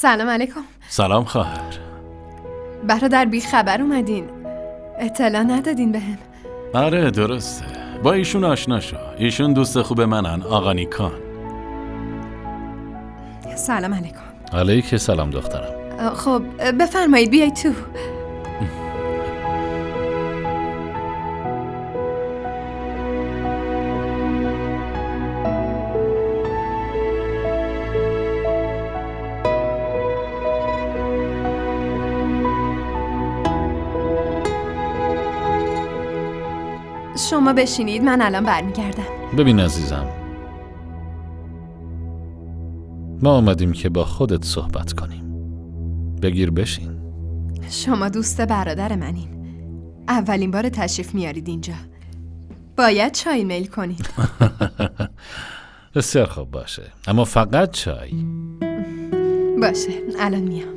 سلام علیکم. سلام خواهر. برادر بی خبر اومدین، اطلاع ندادین بهم. آره درسته، با ایشون آشنا شو. ایشون دوست خوب منن، آقا نیکان. سلام علیکم. علیک سلام دخترم. خب بفرمایید بیایید تو. شما بشینید، من الان برمیگردم. ببین عزیزم، ما آمدیم که با خودت صحبت کنیم. بگیر بشین. شما دوست برادر منین، اولین بار تشریف میارید اینجا، باید چای میل کنید. بسیار خوب باشه، اما فقط چای. باشه الان میام.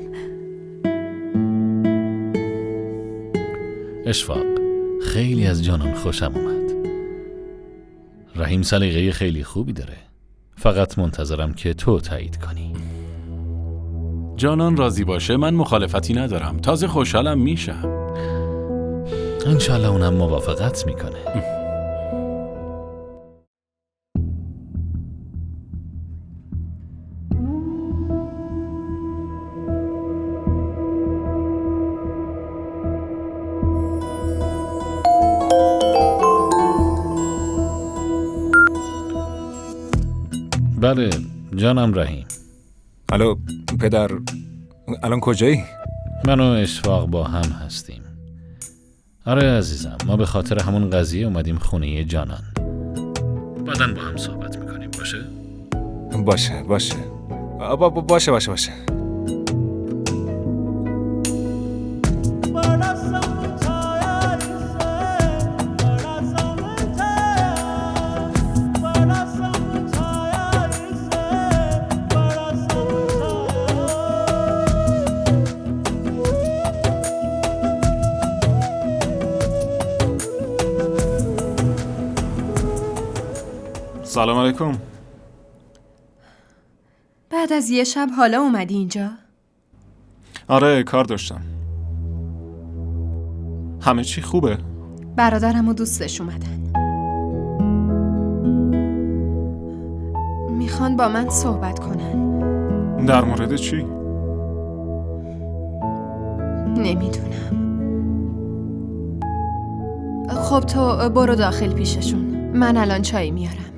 اشفاق، خیلی از جانان خوشم اومد. رحیم سلیقه خیلی خوبی داره، فقط منتظرم که تو تایید کنی. جانان راضی باشه من مخالفتی ندارم، تازه خوشحالم میشم. انشالله اونم موافقت میکنه. بله جانم رحیم. الو پدر، الان کجایی؟ من و اشفاق با هم هستیم. آره عزیزم، ما به خاطر همون قضیه اومدیم خونه جانان. بعدن با هم صحبت میکنیم. باشه؟ باشه باشه. سلام علیکم. بعد از یه شب حالا اومدی اینجا؟ آره کار داشتم. همه چی خوبه؟ برادرم و دوستش اومدن، میخوان با من صحبت کنن. در مورد چی؟ نمیدونم. خب تو برو داخل پیششون، من الان چای میارم.